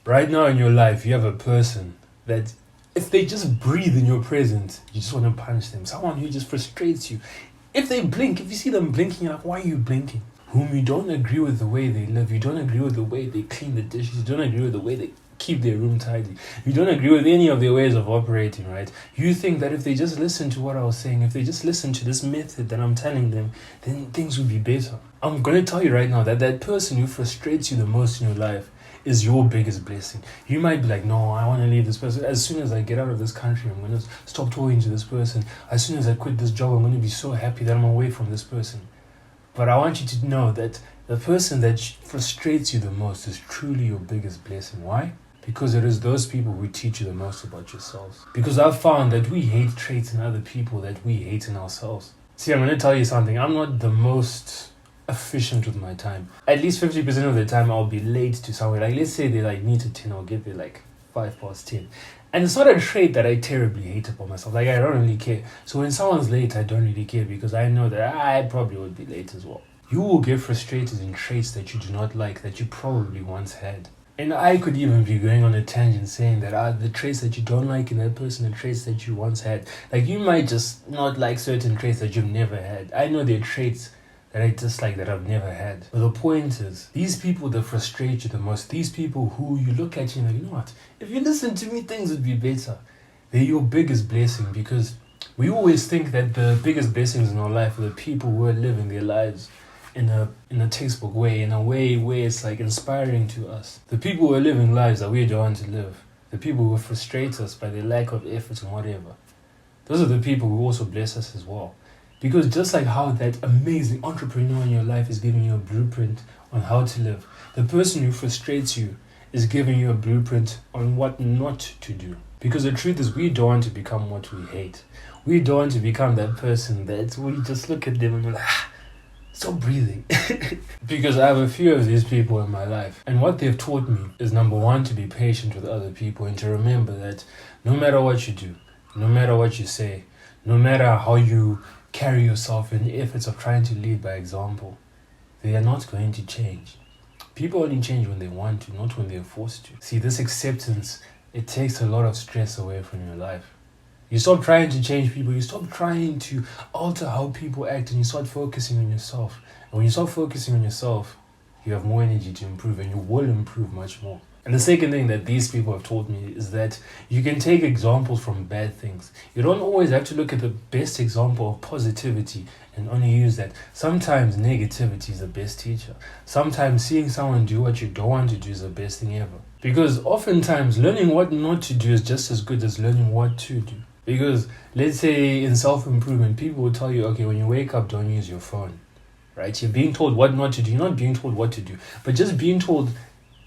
Right now in your life, you have a person that if they just breathe in your presence, you just want to punch them. Someone who just frustrates you. If they blink, if you see them blinking, you're like, why are you blinking? Whom you don't agree with the way they live, you don't agree with the way they clean the dishes, you don't agree with the way they keep their room tidy, you don't agree with any of their ways of operating, right? You think that if they just listen to what I was saying, if they just listen to this method that I'm telling them, then things would be better. I'm going to tell you right now that that person who frustrates you the most in your life is your biggest blessing. You might be like, no, I want to leave this person. As soon as I get out of this country, I'm going to stop talking to this person. As soon as I quit this job, I'm going to be so happy that I'm away from this person. But I want you to know that the person that frustrates you the most is truly your biggest blessing. Why? Because it is those people who teach you the most about yourselves. Because I've found that we hate traits in other people that we hate in ourselves. See, I'm going to tell you something. I'm not the most efficient with my time. At least 50% of the time I'll be late to somewhere. Like, let's say they like me to 10, I'll get there like 10:05. And it's not a trait that I terribly hate about myself. Like, I don't really care. So when someone's late, I don't really care because I know that I probably would be late as well. You will get frustrated in traits that you do not like, that you probably once had. And I could even be going on a tangent saying that the traits that you don't like in that person are traits that you once had. Like, you might just not like certain traits that you've never had. I know there are traits that I dislike that I've never had. But the point is, these people that frustrate you the most, these people who you look at you and like, you know what, if you listen to me, things would be better. They're your biggest blessing, because we always think that the biggest blessings in our life are the people who are living their lives in a textbook way, in a way where it's like inspiring to us. The people who are living lives that we don't want to live, the people who frustrate us by their lack of effort and whatever, those are the people who also bless us as well. Because just like how that amazing entrepreneur in your life is giving you a blueprint on how to live, the person who frustrates you is giving you a blueprint on what not to do. Because the truth is, we don't want to become what we hate. We don't want to become that person that we just look at them and we're like, stop breathing. Because I have a few of these people in my life. And what they've taught me is, number one, to be patient with other people and to remember that no matter what you do, no matter what you say, no matter how you carry yourself in the efforts of trying to lead by example, they are not going to change. People only change when they want to, not when they're forced to. See, this acceptance, it takes a lot of stress away from your life. You stop trying to change people, you stop trying to alter how people act, and you start focusing on yourself. And when you start focusing on yourself, you have more energy to improve, and you will improve much more. And the second thing that these people have taught me is that you can take examples from bad things. You don't always have to look at the best example of positivity and only use that. Sometimes negativity is the best teacher. Sometimes seeing someone do what you don't want to do is the best thing ever. Because oftentimes learning what not to do is just as good as learning what to do. Because let's say in self-improvement, people will tell you, okay, when you wake up, don't use your phone. Right? You're being told what not to do. You're not being told what to do. But just being told,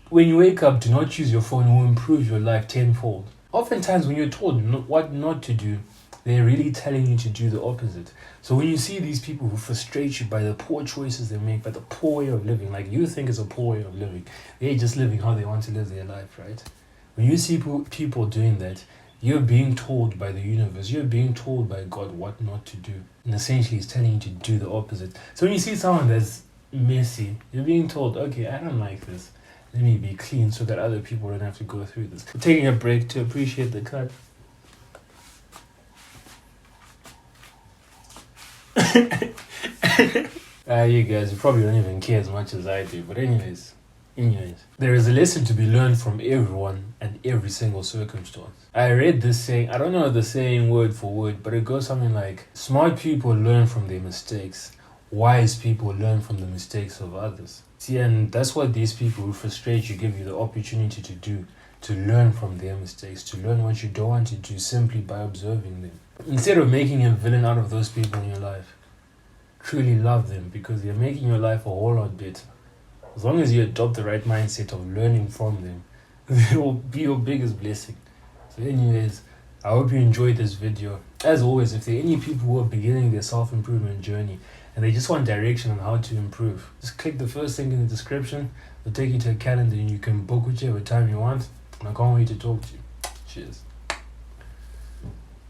when you wake up, do not use your phone, will improve your life tenfold. Oftentimes when you're told what not to do, they're really telling you to do the opposite. So when you see these people who frustrate you by the poor choices they make, by the poor way of living, like you think it's a poor way of living, they're just living how they want to live their life, right? When you see people doing that, you're being told by the universe, you're being told by God what not to do. And essentially he's telling you to do the opposite. So when you see someone that's messy, you're being told, okay, I don't like this. Let me be clean so that other people don't have to go through this. We're taking a break to appreciate the cut. You guys, you probably don't even care as much as I do. But anyways, there is a lesson to be learned from everyone and every single circumstance. I read this saying, I don't know the saying word for word, but it goes something like, smart people learn from their mistakes. Wise people learn from the mistakes of others. See, and that's what these people who frustrate you give you the opportunity to do, to learn from their mistakes, to learn what you don't want to do simply by observing them. Instead of making a villain out of those people in your life, truly love them, because they're making your life a whole lot better. As long as you adopt the right mindset of learning from them, they will be your biggest blessing. So anyways, I hope you enjoyed this video. As always, if there are any people who are beginning their self-improvement journey and they just want direction on how to improve, just click the first link in the description. It'll take you to a calendar and you can book whichever time you want. And I can't wait to talk to you. Cheers.